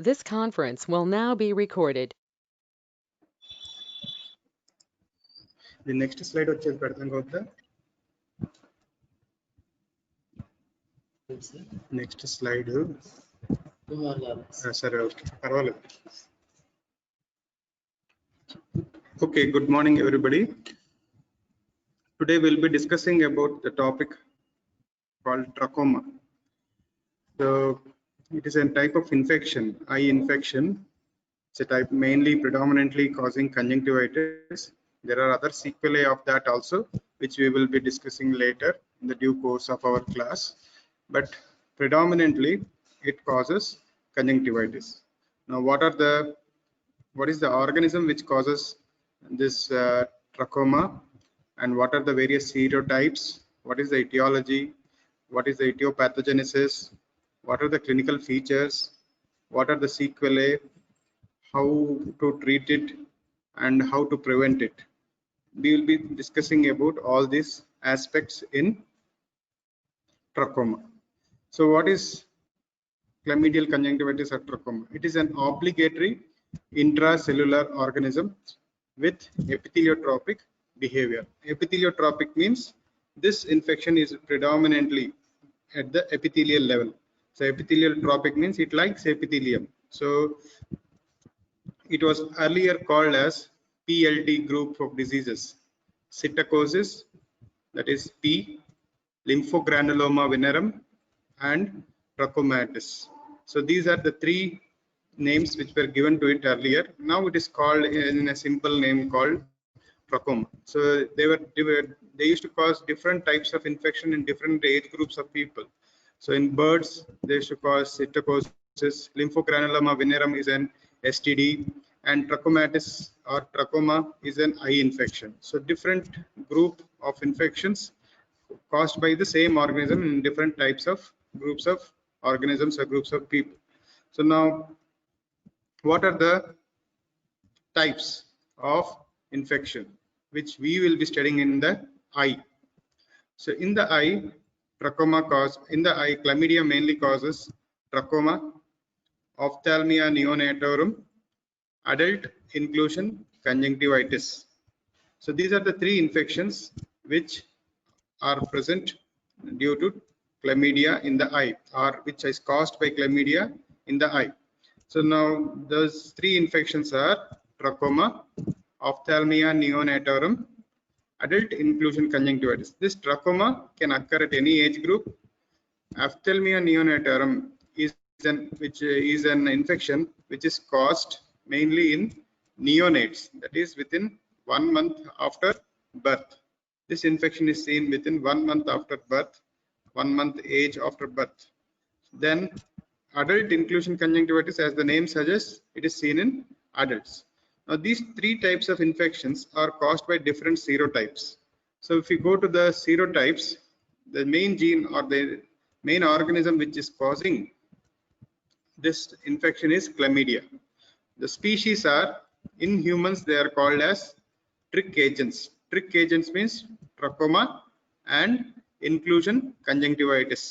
This conference will now be recorded. The next slide వచ్చేది పెడతాం కదా. నెక్స్ట్ స్లైడ్ సరే ఓకే పర్వాలేదు. Okay, good morning everybody. Today we'll be discussing about the topic called trachoma. So it is a type of infection, eye infection. It's a type mainly predominantly causing conjunctivitis. There are other sequelae of that also, which we will be discussing later in the due course of our class. But predominantly, it causes conjunctivitis. Now, what is the organism which causes this trachoma, and what are the various serotypes? What is the etiology? What is the etiopathogenesis? What are the clinical features? What are the sequelae? How to treat it and how to prevent it? We will be discussing about all these aspects in trachoma. So what is chlamydial conjunctivitis or trachoma? It is an obligatory intracellular organism with epitheliotropic behavior. Epitheliotropic means this infection is predominantly at the epithelial level. So epitheliotropic means it likes epithelium. So it was earlier called as PLD group of diseases: psittacosis, that is P, lymphogranuloma venerum, and trachomatis. So these are the three names which were given to it earlier. Now it is called in a simple name called trachoma. So they used to cause different types of infection in different age groups of people. So in birds they used to cause psittacosis. Lymphogranuloma venerum is an STD, and trachomatis or trachoma is an eye infection. So different group of infections caused by the same organism in different types of groups of organisms or groups of people. So now, what are the types of infection which we will be studying in the eye? So in the eye, chlamydia mainly causes trachoma, ophthalmia neonatorum, adult inclusion conjunctivitis. So these are the three infections which are present due to chlamydia in the eye, or which is caused by chlamydia in the eye. So now those three infections are trachoma, ophthalmia neonatorum, adult inclusion conjunctivitis. This trachoma can occur at any age group. Ophthalmia neonatorum is an infection which is caused mainly in neonates, that is within 1 month after birth. This infection is seen within 1 month after birth, 1 month age after birth. Then adult inclusion conjunctivitis, as the name suggests, it is seen in adults. Now these three types of infections are caused by different serotypes. So if we go to the serotypes, the main gene or the main organism which is causing this infection is chlamydia. The species are, in humans they are called as trick agents. Trick agents means trachoma and inclusion conjunctivitis.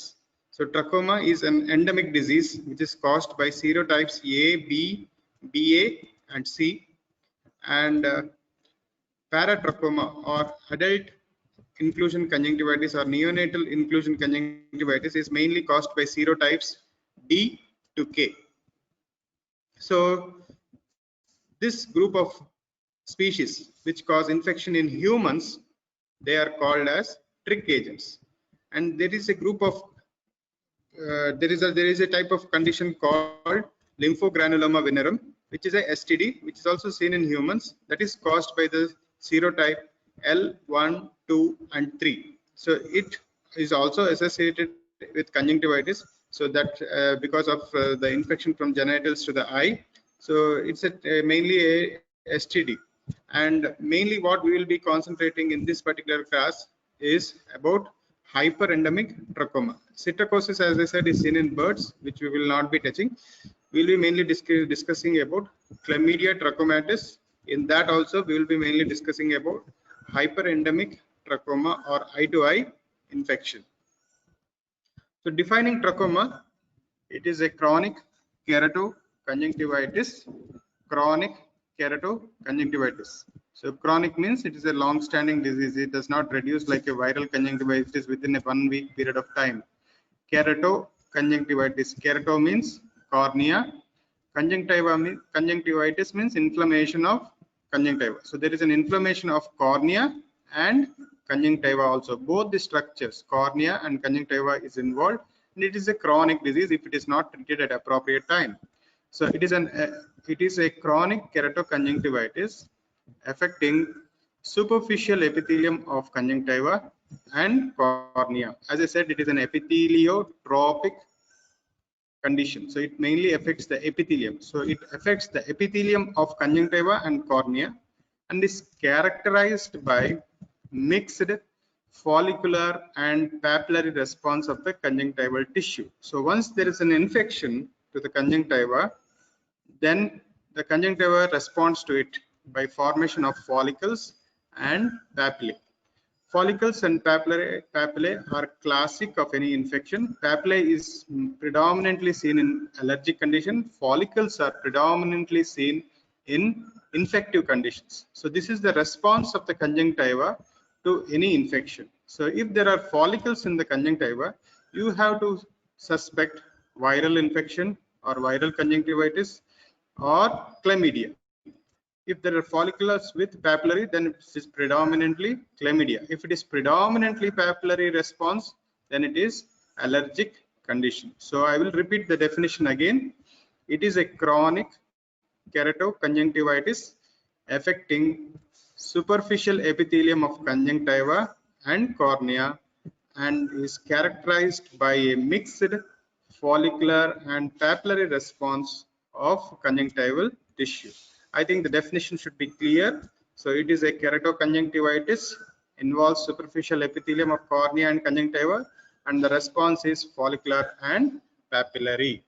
So trachoma is an endemic disease which is caused by serotypes A, B, BA and C, and paratrachoma or adult inclusion conjunctivitis or neonatal inclusion conjunctivitis is mainly caused by serotypes D to K. So this group of species which cause infection in humans, they are called as trick agents. And there is a group of there is a type of condition called lymphogranuloma venerum, which is a STD, which is also seen in humans, that is caused by the serotype L1, 2 and 3. So it is also associated with conjunctivitis, so that because of the infection from genitals to the eye. So it's mainly a STD, and mainly what we will be concentrating in this particular class is about hyperendemic trachoma. Psittacosis, as I said, is seen in birds, which we will not be touching. We will be mainly discussing about chlamydia trachomatis. In that also we will be mainly discussing about hyperendemic trachoma or eye-to-eye infection. So defining trachoma, it is a chronic keratoconjunctivitis conjunctivitis, chronic keratoconjunctivitis. So chronic means it is a long-standing disease. It does not reduce like a viral conjunctivitis within a 1 week period of time. Keratoconjunctivitis. Kerato means cornea. Conjunctivitis means inflammation of conjunctiva. So there is an inflammation of cornea and conjunctiva also. Both the structures, cornea and conjunctiva, is involved, and it is a chronic disease if it is not treated at appropriate time. So it is a chronic keratoconjunctivitis affecting superficial epithelium of conjunctiva and cornea. As I said, it is an epitheliotropic condition. So it mainly affects the epithelium. So it affects the epithelium of conjunctiva and cornea and is characterized by mixed follicular and papillary response of the conjunctival tissue. So once there is an infection to the conjunctiva, then the conjunctiva responds to it by formation of follicles and papillae. Follicles and papillae are classic of any infection. Papillae is predominantly seen in allergic condition. Follicles are predominantly seen in infective conditions. So this is the response of the conjunctiva to any infection. So if there are follicles in the conjunctiva, you have to suspect viral infection or viral conjunctivitis or chlamydia. If there are follicles with papillary, then it is predominantly chlamydia. If it is predominantly papillary response, then it is allergic condition. So I will repeat the definition again. It is a chronic keratoconjunctivitis affecting superficial epithelium of conjunctiva and cornea and is characterized by a mixed follicular and papillary response of conjunctival tissue. I think the definition should be clear. So it is a keratoconjunctivitis, involves superficial epithelium of cornea and conjunctiva, and the response is follicular and papillary.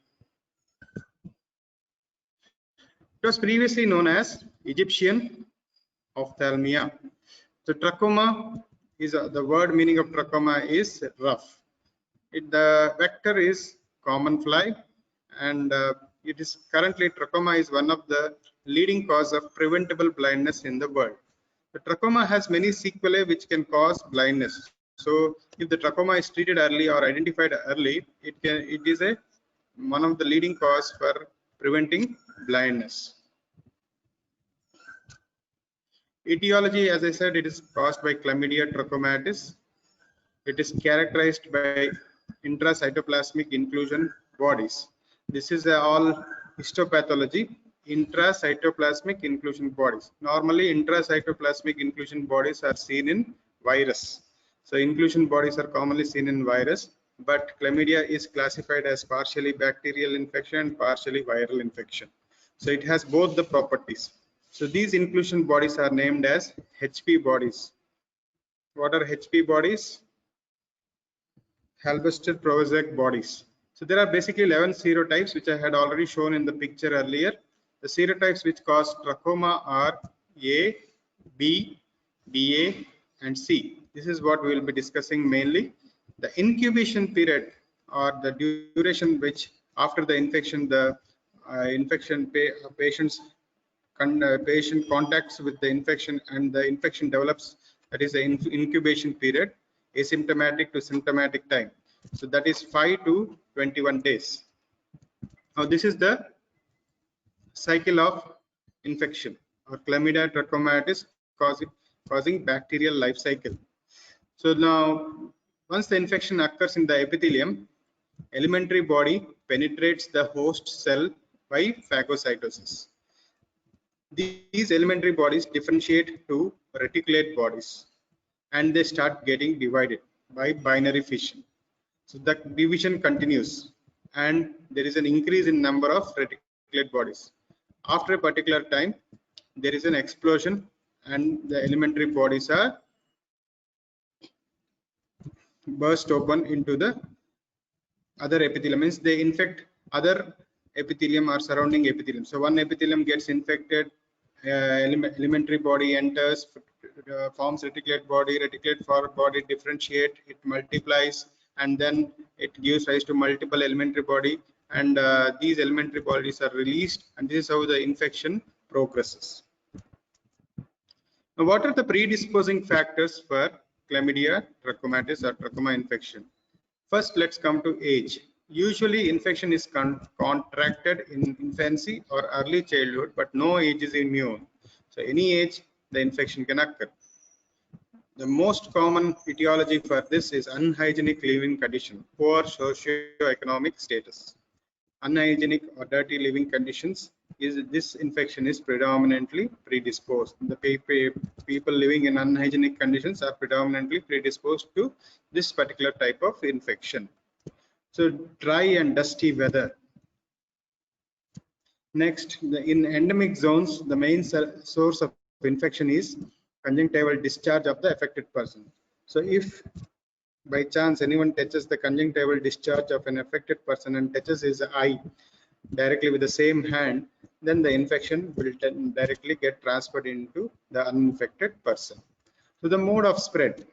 It was previously known as Egyptian ophthalmia. So trachoma is the word meaning of trachoma is rough. The vector is common fly, and it is currently trachoma is one of the leading cause of preventable blindness in the world. The trachoma has many sequelae which can cause blindness. So if the trachoma is treated early or identified early, it is one of the leading cause for preventing blindness. Etiology, as I said, it is caused by Chlamydia trachomatis. It is characterized by intracytoplasmic inclusion bodies. This is all histopathology. Intracytoplasmic inclusion bodies. Normally, intracytoplasmic inclusion bodies are seen in virus. So inclusion bodies are commonly seen in virus, but chlamydia is classified as partially bacterial infection and partially viral infection. So it has both the properties. So these inclusion bodies are named as HP bodies. What are HP bodies? Halberstadt-Provezek bodies. So there are basically 11 serotypes which I had already shown in the picture earlier. The serotypes which cause trachoma are A, B, BA, and C. This is what we will be discussing mainly. The incubation period or the duration which after the infection, the patient contacts with the infection and the infection develops, that is the incubation period, asymptomatic to symptomatic time. So that is 5 to 21 days. Now this is the cycle of infection or Chlamydia trachomatis causing bacterial life cycle. So now once the infection occurs in the epithelium, elementary body penetrates the host cell by phagocytosis. These elementary bodies differentiate to reticulate bodies and they start getting divided by binary fission. So the division continues and there is an increase in number of reticulate bodies. After a particular time, there is an explosion and the elementary bodies are burst open into the other epithelium. Means they infect other epithelium or surrounding epithelium. So one epithelium gets infected, elementary body enters, forms reticulate forward body, differentiate, it multiplies, and then it gives rise to multiple elementary body, and these elementary bodies are released, and this is how the infection progresses. Now, what are the predisposing factors for chlamydia trachomatis or trachoma infection? First, let's come to age. Usually, infection is contracted in infancy or early childhood, but no age is immune. So, any age, the infection can occur. The most common etiology for this is unhygienic living condition, poor socio-economic status. Unhygienic or dirty living conditions is this infection is predominantly predisposed. The people living in unhygienic conditions are predominantly predisposed to this particular type of infection. So dry and dusty weather. Next, in endemic zones, the main source of infection is conjunctival discharge of the affected person. So if by chance anyone touches the conjunctival discharge of an affected person and touches his eye directly with the same hand, then the infection will directly get transferred into the uninfected person. So the mode of spread.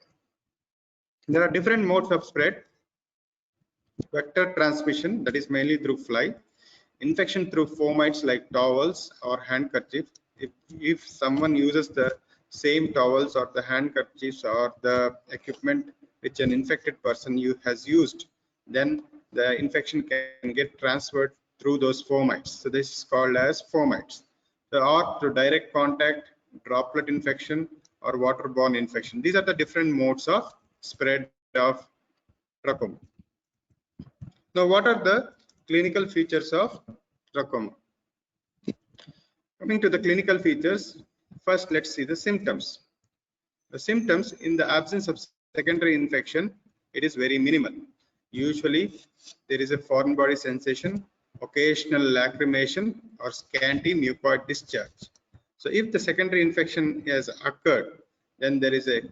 There are different modes of spread. Vector transmission, that is mainly through fly. Infection through fomites like towels or handkerchief. If someone uses the same towels or the handkerchiefs or the equipment which an infected person has used, then the infection can get transferred through those fomites. So this is called as fomites. Or through direct contact, droplet infection, or waterborne infection. These are the different modes of spread of trachoma. Now, what are the clinical features of trachoma? Coming to the clinical features, first let's see the symptoms. The symptoms, in the absence of secondary infection, it is very minimal. Usually there is a foreign body sensation, occasional lacrimation or scanty mucoid discharge. So if the secondary infection has occurred, then there is a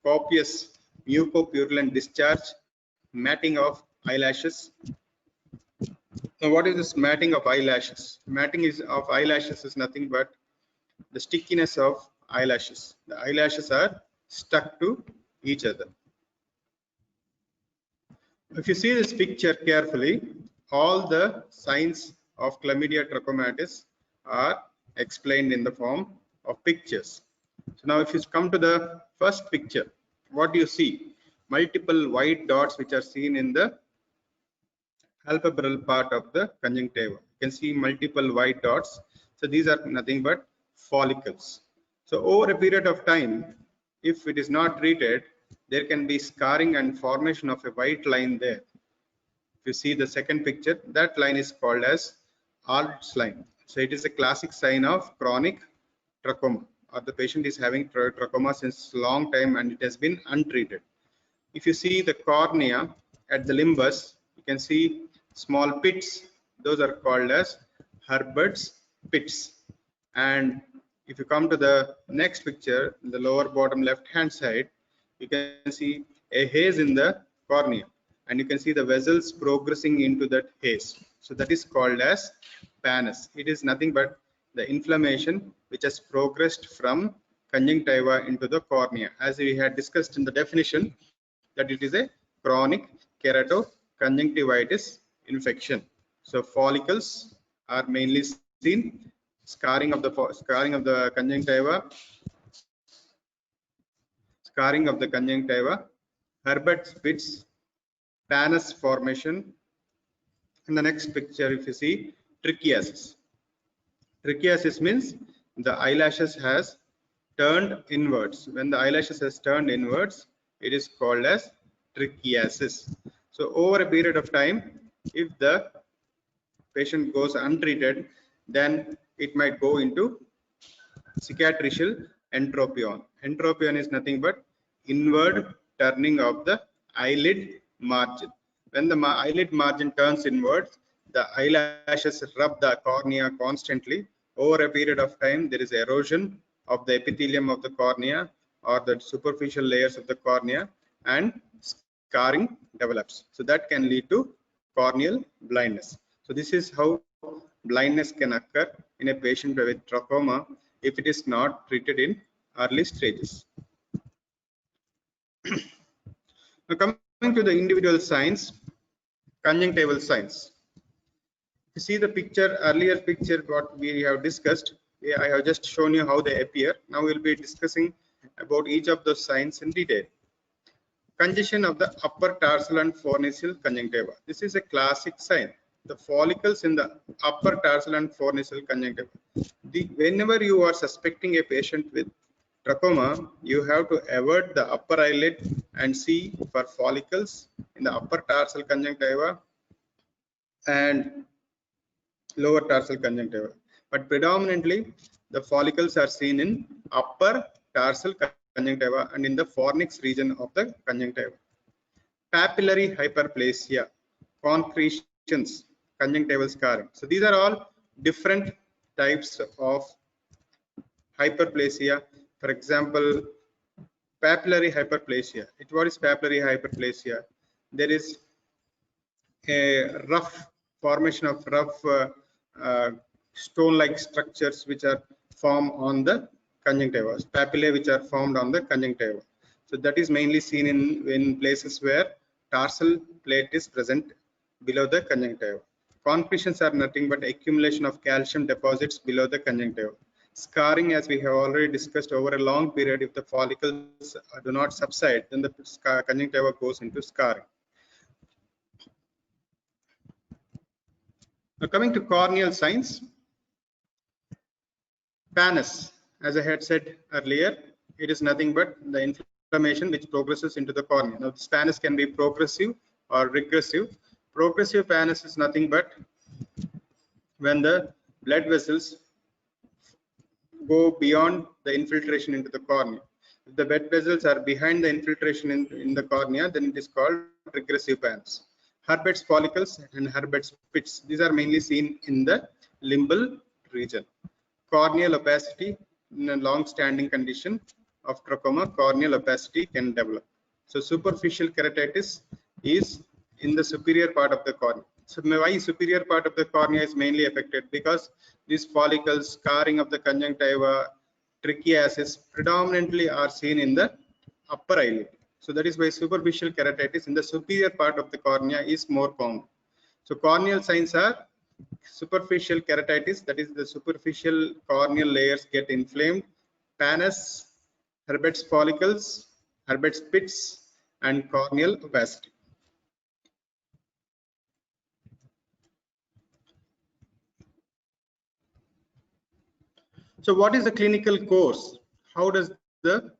copious mucopurulent discharge, matting of eyelashes. Now, what is this matting of eyelashes? Matting of eyelashes is nothing but the stickiness of eyelashes. The eyelashes are stuck to each other. If you see this picture carefully, all the signs of chlamydia trachomatis are explained in the form of pictures. So now if you come to the first picture, what do you see? Multiple white dots which are seen in the palpebral part of the conjunctiva. You can see multiple white dots. So these are nothing but follicles. So over a period of time, if it is not treated, there can be scarring and formation of a white line there. If you see the second picture, that line is called as Arld's line. So it is a classic sign of chronic trachoma, or the patient is having trachoma since long time and it has been untreated. If you see the cornea at the limbus, you can see small pits. Those are called as Herbert's pits. And if you come to the next picture, in the lower bottom left hand side, you can see a haze in the cornea, and you can see the vessels progressing into that haze. So that is called as pannus. It is nothing but the inflammation which has progressed from conjunctiva into the cornea, as we had discussed in the definition that it is a chronic keratoconjunctivitis infection. So follicles are mainly seen, scarring of the conjunctiva, Herbert's pits, pannus formation. In the next picture, if you see trichiasis. Trichiasis means the eyelashes has turned inwards. When the eyelashes has turned inwards, it is called as trichiasis. So over a period of time, if the patient goes untreated, then it might go into cicatricial entropion. Entropion is nothing but inward turning of the eyelid margin. When the eyelid margin turns inwards, the eyelashes rub the cornea constantly. Over a period of time, there is erosion of the epithelium of the cornea or the superficial layers of the cornea, and scarring develops. So that can lead to corneal blindness. So this is how blindness can occur in a patient with trachoma if it is not treated in early stages. Now coming to the individual signs, conjunctival signs. you see the picture, earlier picture what we have discussed, I have just shown you how they appear. Now we'll be discussing about each of those signs in detail. Congestion of the upper tarsal and fornicel conjunctiva. This is a classic sign. The follicles in the upper tarsal and fornicel conjunctiva. Whenever you are suspecting a patient with trachoma, you have to avert the upper eyelid and see for follicles in the upper tarsal conjunctiva and lower tarsal conjunctiva. But predominantly, the follicles are seen in upper tarsal conjunctiva and in the fornix region of the conjunctiva. Papillary hyperplasia, concretions, conjunctival scarring. So these are all different types of hyperplasia. For example, papillary hyperplasia. What is papillary hyperplasia? There is a rough formation of rough stone-like structures which are formed on the conjunctiva, papillae which are formed on the conjunctiva. So that is mainly seen in places where tarsal plate is present below the conjunctiva. Concretions are nothing but accumulation of calcium deposits below the conjunctiva. Scarring, as we have already discussed, over a long period, if the follicles do not subside, then the conjunctiva goes into scarring. Now coming to corneal signs, pannus, as I had said earlier, it is nothing but the inflammation which progresses into the cornea. Now this pannus can be progressive or regressive. Progressive pannus is nothing but when the blood vessels go beyond the infiltration into the cornea. If the blood vessels are behind the infiltration in the cornea, then it is called regressive pannus. Herbert's follicles and Herbert's pits, these are mainly seen in the limbal region. Corneal opacity, in a long-standing condition of trachoma, corneal opacity can develop. So superficial keratitis is in the superior part of the cornea. So why superior part of the cornea is mainly affected? Because these follicles, scarring of the conjunctiva, trichiasis predominantly are seen in the upper eyelid. So that is why superficial keratitis in the superior part of the cornea is more common. So corneal signs are superficial keratitis, that is the superficial corneal layers get inflamed, pannus, Herbert's follicles, Herbert's pits, and corneal opacity. So what is the clinical course? How does the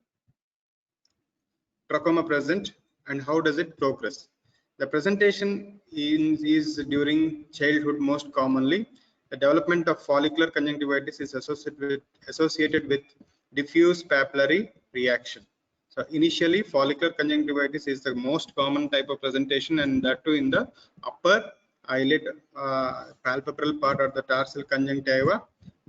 trachoma present and how does it progress? The presentation is during childhood most commonly. The development of follicular conjunctivitis is associated with diffuse papillary reaction. So initially follicular conjunctivitis is the most common type of presentation, and that too in the upper eyelid palpebral part of the tarsal conjunctiva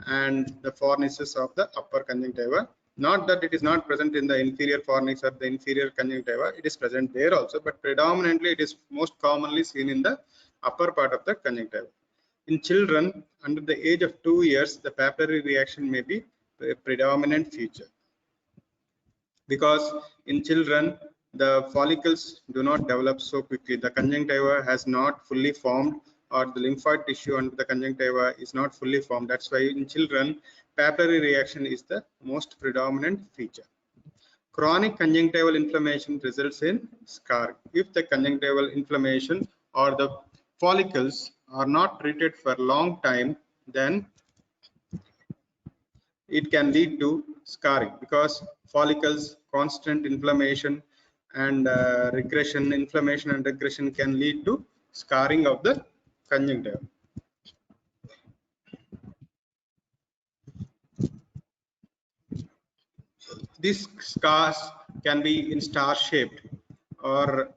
and the fornices of the upper conjunctiva. Not that it is not present in the inferior fornix or the inferior conjunctiva, it is present there also, but predominantly it is most commonly seen in the upper part of the conjunctiva. In children under the age of 2 years, the papillary reaction may be a predominant feature, because in children the follicles do not develop so quickly. The conjunctiva has not fully formed, or the lymphoid tissue under the conjunctiva is not fully formed. That's why in children papillary reaction is the most predominant feature. Chronic conjunctival inflammation results in scarring. If the conjunctival inflammation or the follicles are not treated for a long time, then it can lead to scarring, because follicles, constant inflammation and regression, inflammation and regression can lead to scarring of the conjunctiva. These scars can be in star shaped, or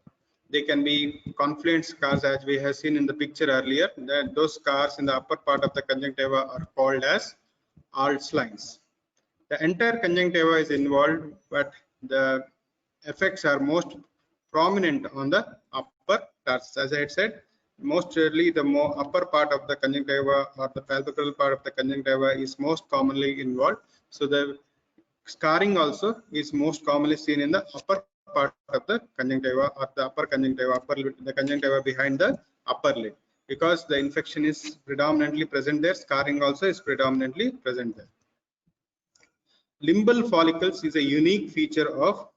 they can be confluent scars, as we have seen in the picture earlier. That those scars in the upper part of the conjunctiva are called as Arlt's lines. The entire conjunctiva is involved, but the effects are most prominent on the upper tarsus. As I had said, mostly the upper part of the conjunctiva or the palpebral part of the conjunctiva is most commonly involved. So the scarring also is most commonly seen in the upper part of the conjunctiva, or the upper conjunctiva, the conjunctiva behind the upper lid. because the infection is predominantly present there. Scarring also is predominantly present there. Limbal follicles is a unique feature of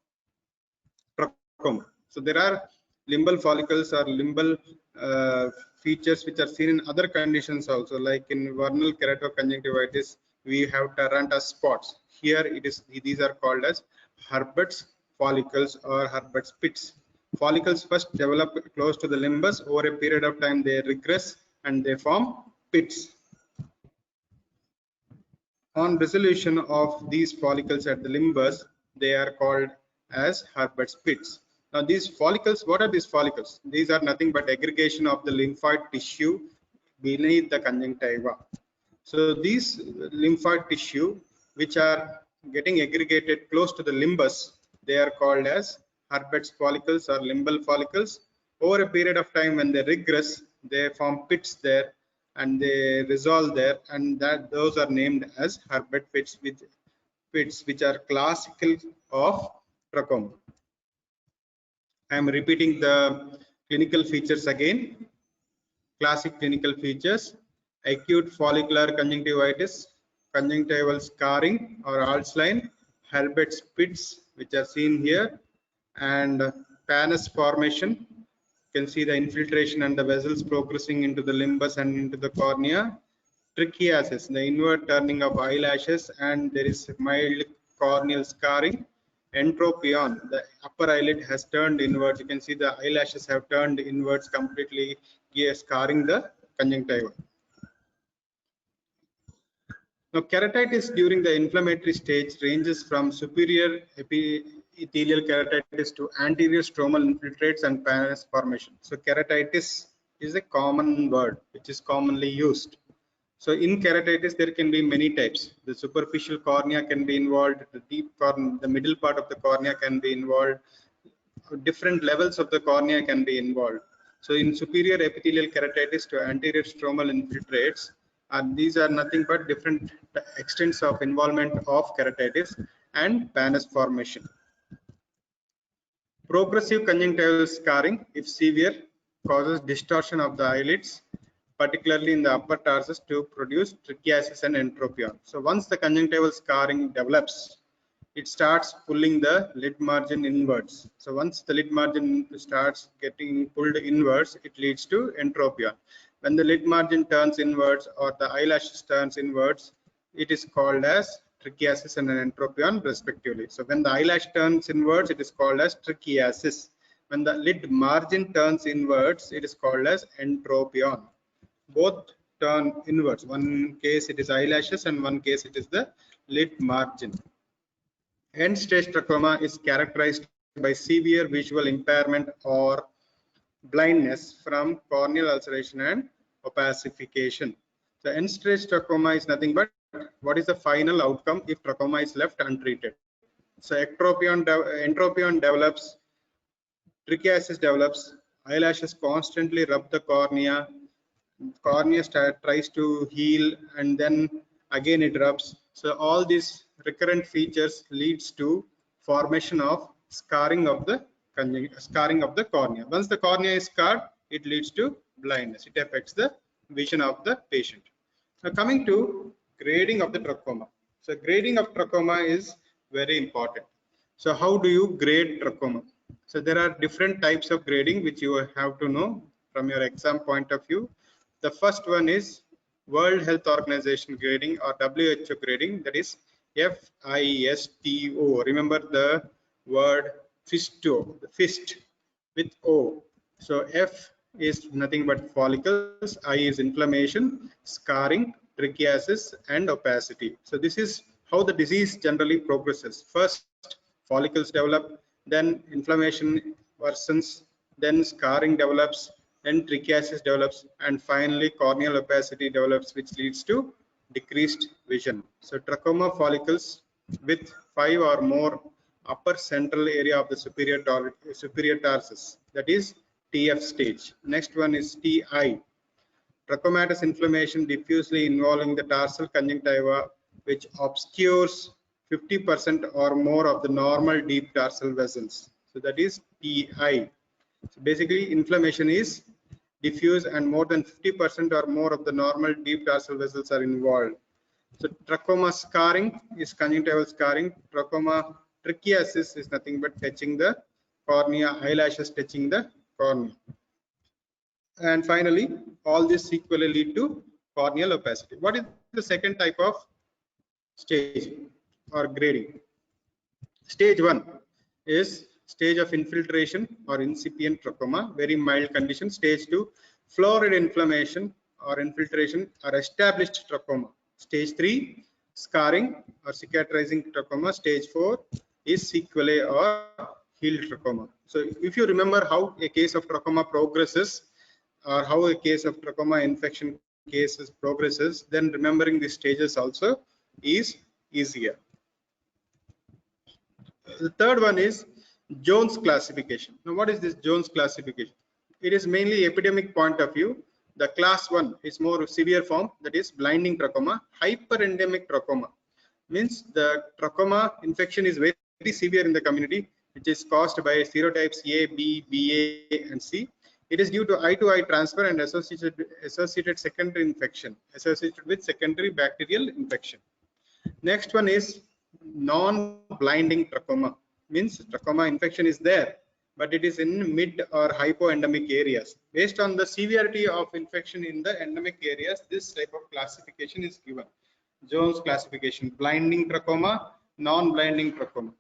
trachoma. So there are limbal follicles or limbal features which are seen in other conditions also, like in vernal keratoconjunctivitis we have Taranta spots. Here it is, these are called as Herbert's follicles or Herbert's pits. Follicles first develop close to the limbus. Over a period of time they regress and they form pits. On resolution of these follicles at the limbus, they are called as Herbert's pits. Now these follicles, what are these follicles? These are nothing but aggregation of the lymphoid tissue beneath the conjunctiva. So these lymphoid tissue which are getting aggregated close to the limbus, they are called as Herbert's follicles or limbal follicles. Over a period of time when they regress, they form pits there and they resolve there, and that those are named as Herbert pits, which are classical of trachoma. I am repeating the clinical features again. Classic clinical features: acute follicular conjunctivitis, conjunctival scarring or Altschline, Herbert's pits which are seen here, and Pannus formation. You can see the infiltration and the vessels progressing into the limbus and into the cornea. Trichiasis, the inward turning of eyelashes, and there is mild corneal scarring. Entropion, the upper eyelid has turned inwards. You can see the eyelashes have turned inwards completely, scarring the conjunctiva. Now, keratitis during the inflammatory stage ranges from superior epithelial keratitis to anterior stromal infiltrates and Pannus formation. So, keratitis is a common word which is commonly used. So, in keratitis, there can be many types. The superficial cornea can be involved, the deep cornea, the middle part of the cornea can be involved, different levels of the cornea can be involved. So, in superior epithelial keratitis to anterior stromal infiltrates, these are nothing but different extents of involvement of keratitis and Pannus formation. Progressive conjunctival scarring, if severe, causes distortion of the eyelids, particularly in the upper tarsus, to produce trichiasis and entropion. So once the conjunctival scarring develops, it starts pulling the lid margin inwards. So once the lid margin starts getting pulled inwards, it leads to entropion. When the lid margin turns inwards or the eyelashes turns inwards, it is called as trichiasis and an entropion respectively. So when the eyelash turns inwards, it is called as trichiasis. When the lid margin turns inwards, it is called as entropion. Both turn inwards. One case it is eyelashes and one case it is the lid margin. End stage trachoma is characterized by severe visual impairment or blindness from corneal ulceration and opacification. The end stage trachoma is nothing but what is the final outcome if trachoma is left untreated. So entropion develops, trichiasis develops, eyelashes constantly rub the cornea, tries to heal and then again it rubs. So all these recurrent features leads to formation of scarring of the cornea. Once the cornea is scarred, it leads to blindness. It affects the vision of the patient. Now coming to grading of the trachoma. So grading of trachoma is very important. So how do you grade trachoma? So there are different types of grading which you have to know from your exam point of view. The first one is World Health Organization grading or WHO grading, that is FISTO. Remember the word FISTO, the fist with O. So F is nothing but follicles, I is inflammation, scarring, trichiasis and opacity. So this is how the disease generally progresses. First follicles develop, then inflammation worsens, then scarring develops, then trichiasis develops, and finally corneal opacity develops, which leads to decreased vision. So trachoma follicles with 5 or more upper central area of the superior tarsus, that is TF stage. Next one is TI, trachomatous inflammation diffusely involving the tarsal conjunctiva, which obscures 50% or more of the normal deep tarsal vessels. So that is TI. So basically inflammation is diffuse, and more than 50% or more of the normal deep dorsal vessels are involved. So trachoma scarring is conjunctival scarring. Trachoma trichiasis is nothing but touching the cornea, eyelashes touching the cornea. And finally, all this equally lead to corneal opacity. What is the second type of stage or grading? Stage 1 is stage of infiltration or incipient trachoma, very mild condition. Stage 2, florid inflammation or infiltration or established trachoma. Stage 3, scarring or cicatrizing trachoma. Stage 4 is sequelae or healed trachoma. So if you remember how a case of trachoma progresses, or how a case of trachoma infection cases progresses, then remembering the stages also is easier. The third one is Jones classification. Now, what is this Jones classification? It is mainly epidemic point of view. The class 1 is more severe form, that is blinding trachoma. Hyperendemic trachoma means the trachoma infection is very severe in the community, which is caused by serotypes A, B, BA, and C. It is due to eye-to-eye transfer and associated secondary infection, associated with secondary bacterial infection. Next one is non-blinding trachoma, means trachoma infection is there, but it is in mid or hypoendemic areas. Based on the severity of infection in the endemic areas, this type of classification is given. Jones classification: blinding trachoma, non-blinding trachoma.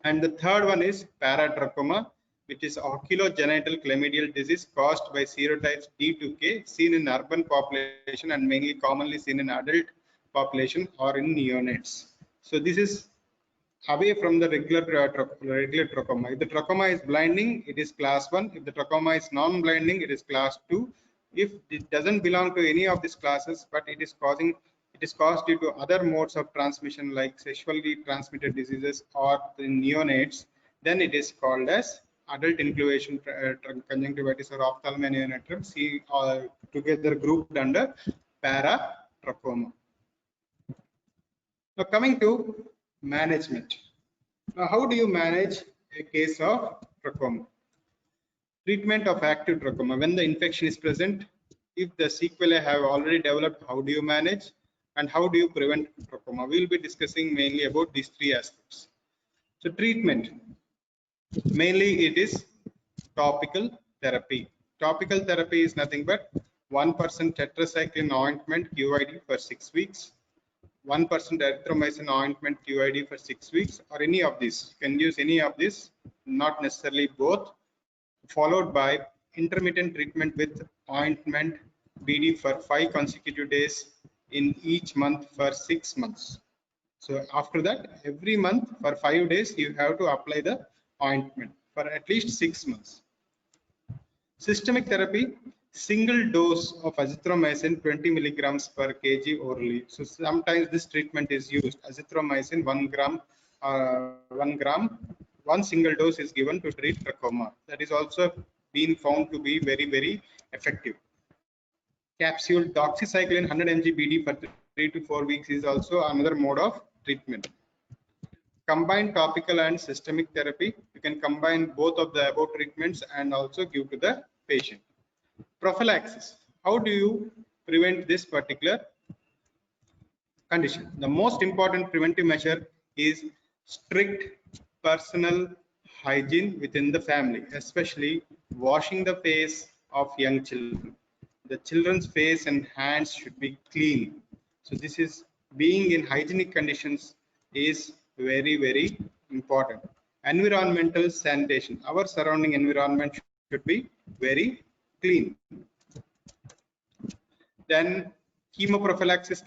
And the third one is paratrachoma, which is oculogenital chlamydial disease caused by serotypes D to K, seen in urban population and mainly commonly seen in adult population or in neonates. So this is away from the regular trachoma. If the trachoma is blinding, it is class 1. If the trachoma is non-blinding, it is class 2. If it doesn't belong to any of these classes, but it is caused due to other modes of transmission like sexually transmitted diseases or the neonates, then it is called as adult incubation conjunctivitis or ophthalmoneonatal, see together grouped under paratrachoma. Now coming to management. Now how do you manage a case of trachoma? Treatment of active trachoma. When the infection is present, if the sequelae have already developed, how do you manage? And how do you prevent trachoma? We will be discussing mainly about these three aspects. So treatment, mainly it is topical therapy. Topical therapy is nothing but 1% tetracycline ointment QID for 6 weeks, 1% erythromycin ointment QID for 6 weeks, or any of these. You can use any of this, not necessarily both, followed by intermittent treatment with ointment BD for 5 consecutive days in each month for 6 months. So after that, every month for 5 days, you have to apply the ointment for at least 6 months. Systemic therapy, single dose of azithromycin 20 milligrams per kg orally. So sometimes this treatment is used. Azithromycin 1 gram, 1 gram, one single dose is given to treat trachoma. That is also been found to be very effective. Capsule doxycycline 100 mg BD for 3 to 4 weeks is also another mode of treatment. Combine topical and systemic therapy. You can combine both of the above treatments and also give to the patient. Prophylaxis. How do you prevent this particular condition? The most important preventive measure is strict personal hygiene within the family, especially washing the face of young children. The children's face and hands should be clean. So this is being in hygienic conditions is very important. Environmental sanitation. Our surrounding environment should be very clean. Then chemoprophylaxis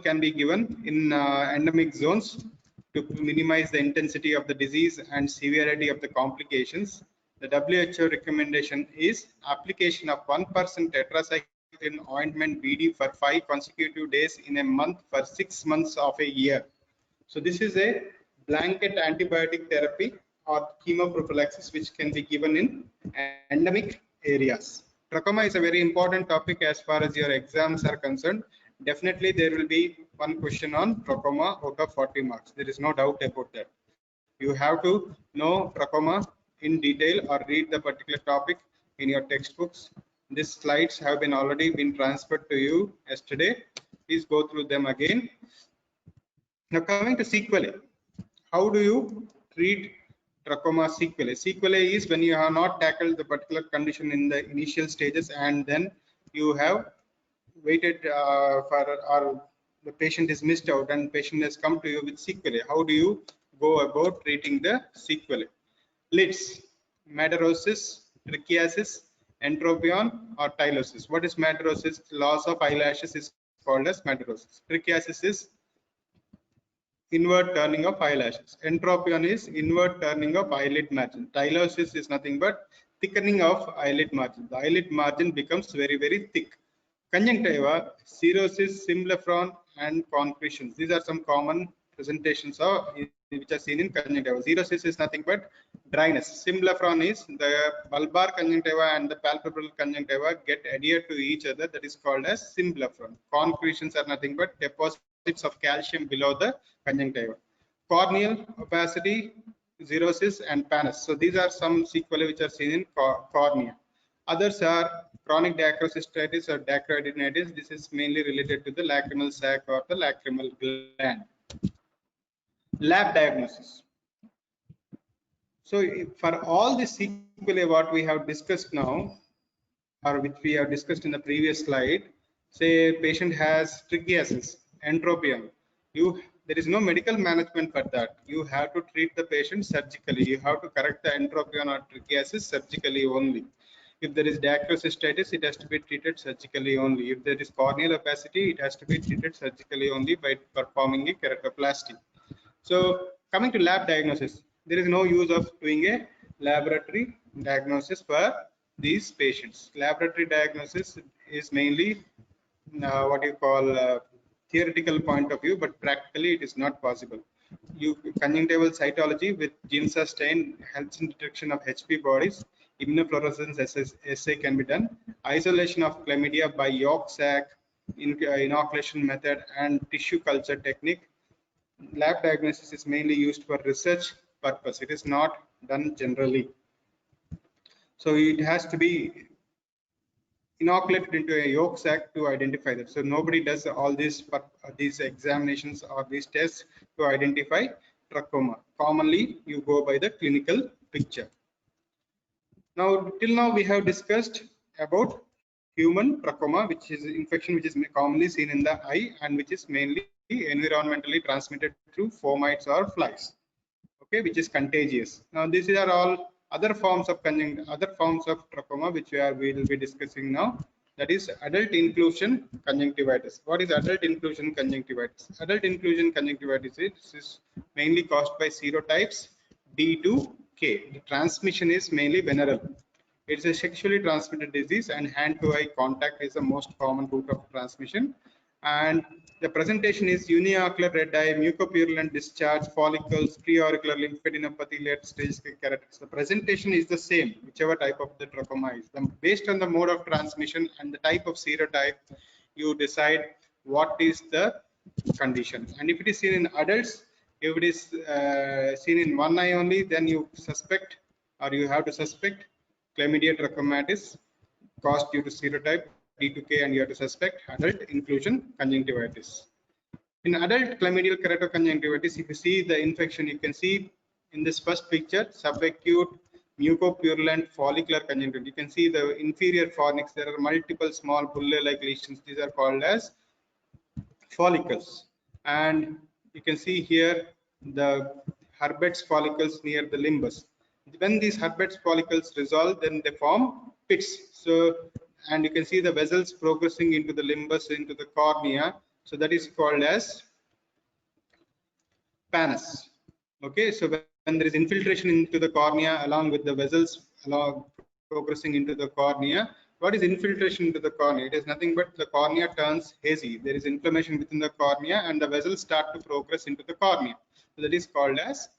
can be given in endemic zones to minimize the intensity of the disease and severity of the complications. The WHO recommendation is application of 1% tetracycline ointment BD for 5 consecutive days in a month for 6 months of a year. So this is a blanket antibiotic therapy or chemoprophylaxis which can be given in endemic areas. Trachoma is a very important topic as far as your exams are concerned. Definitely there will be one question on trachoma out of 40 marks. There is no doubt about that. You have to know trachoma in detail or read the particular topic in your textbooks. These slides have been already been transferred to you yesterday. Please go through them again. Now coming to sequelae. How do you treat trachoma sequelae? Sequelae is when you have not tackled the particular condition in the initial stages and then you have waited for, or the patient is missed out and patient has come to you with sequelae. How do you go about treating the sequelae? Lids, madarosis, trichiasis, entropion, or tylosis. What is madarosis? Loss of eyelashes is called as madarosis. Trichiasis is inward turning of eyelashes. Entropion is inward turning of eyelid margin. Tylosis is nothing but thickening of eyelid margin. The eyelid margin becomes very, very thick. Conjunctiva, cirrhosis, symblepharon, and concretions. These are some common presentations of which are seen in conjunctiva. Cirrhosis is nothing but dryness. Symblepharon is the bulbar conjunctiva and the palpebral conjunctiva get adhered to each other. That is called as symblepharon. Concretions are nothing but deposits of calcium below the conjunctiva. Corneal opacity, xerosis, and pannus. So these are some sequelae which are seen in cornea. Others are chronic dacryocystitis or dacryoadenitis. This is mainly related to the lacrimal sac or the lacrimal gland. Lab diagnosis. So for all the sequelae what we have discussed now, or which we have discussed in the previous slide, say patient has trichiasis, entropion, there is no medical management for that. You have to treat the patient surgically. You have to correct the entropion or trichiasis surgically only. If there is dacryocystitis, it has to be treated surgically only. If there is corneal opacity, it has to be treated surgically only by performing a keratoplasty. So coming to lab diagnosis, there is no use of doing a laboratory diagnosis for these patients. Laboratory diagnosis is mainly what you call theoretical point of view, but practically it is not possible. Conjunctival cytology with Ginsa stain helps in detection of HP bodies. Immunofluorescence assay can be done. Isolation of chlamydia by yolk sac, inoculation method, and tissue culture technique. Lab diagnosis is mainly used for research purpose. It is not done generally. So it has to be inoculated into a yolk sac to identify that. So nobody does all these examinations or these tests to identify trachoma. Commonly, you go by the clinical picture. Now, till now we have discussed about human trachoma, which is infection which is commonly seen in the eye and which is mainly environmentally transmitted through fomites or flies. Okay, which is contagious. Now, these are all other forms of trachoma which we will be discussing now. That is adult inclusion conjunctivitis. What is adult inclusion conjunctivitis? Adult inclusion conjunctivitis is mainly caused by serotypes D to K. The transmission is mainly venereal. It's a sexually transmitted disease and hand-to-eye contact is the most common route of transmission. And the presentation is uniocular red eye, mucopurulent discharge, follicles, preauricular lymphadenopathy, late stage keratitis. The presentation is the same, whichever type of the trachoma is. Based on the mode of transmission and the type of serotype, you decide what is the condition. And if it is seen in adults, if it is seen in one eye only, then you suspect or you have to suspect chlamydia trachomatis caused due to serotype D2K, and you have to suspect adult inclusion conjunctivitis. In adult chlamydial keratoconjunctivitis, if you see the infection, you can see in this first picture subacute mucopurulent follicular conjunctivitis. You can see the inferior fornix. There are multiple small bullae-like lesions. These are called as follicles. And you can see here the Herbert's follicles near the limbus. When these Herbert's follicles resolve, then they form pits. So, and you can see the vessels progressing into the limbus, into the cornea. So that is called as pannus. Okay, so when there is infiltration into the cornea along with the vessels progressing into the cornea, what is infiltration into the cornea? It is nothing but the cornea turns hazy. There is inflammation within the cornea and the vessels start to progress into the cornea. So that is called as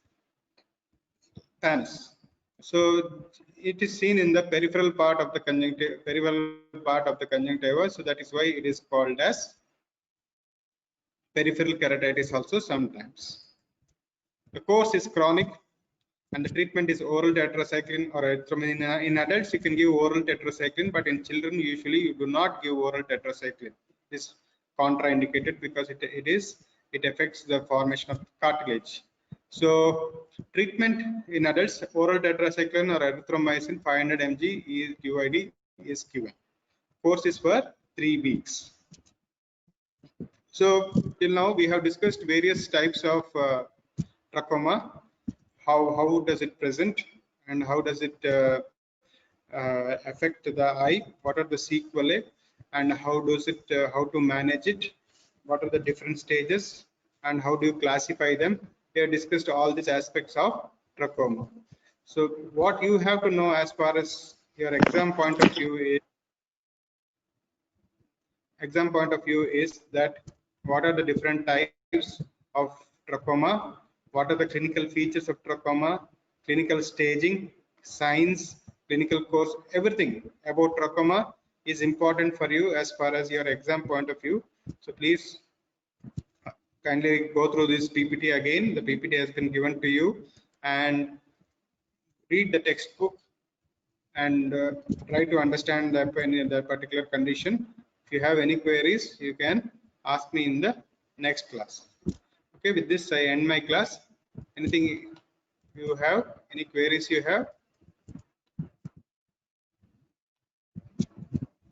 pannus. So it is seen in the peripheral part of the conjunctiva, so that is why it is called as peripheral keratitis also sometimes. The course is chronic. and the treatment is oral tetracycline or erythromycin. In adults, you can give oral tetracycline, but in children, usually you do not give oral tetracycline. This contraindicated because it affects the formation of cartilage. So treatment in adults, oral tetracycline or erythromycin 500 mg is QID is given. Course is for 3 weeks. So till now we have discussed various types of trachoma. How does it present and how does it affect the eye? What are the sequelae and how does it how to manage it? What are the different stages and how do you classify them? We have discussed all these aspects of trachoma. So what you have to know as far as your exam point of view is that what are the different types of trachoma, what are the clinical features of trachoma, clinical staging, signs, clinical course, everything about trachoma is important for you as far as your exam point of view. So please kindly go through this PPT again. The PPT has been given to you and read the textbook and try to understand the particular condition. If you have any queries, you can ask me in the next class. Okay, with this I end my class. Anything you have, any queries you have?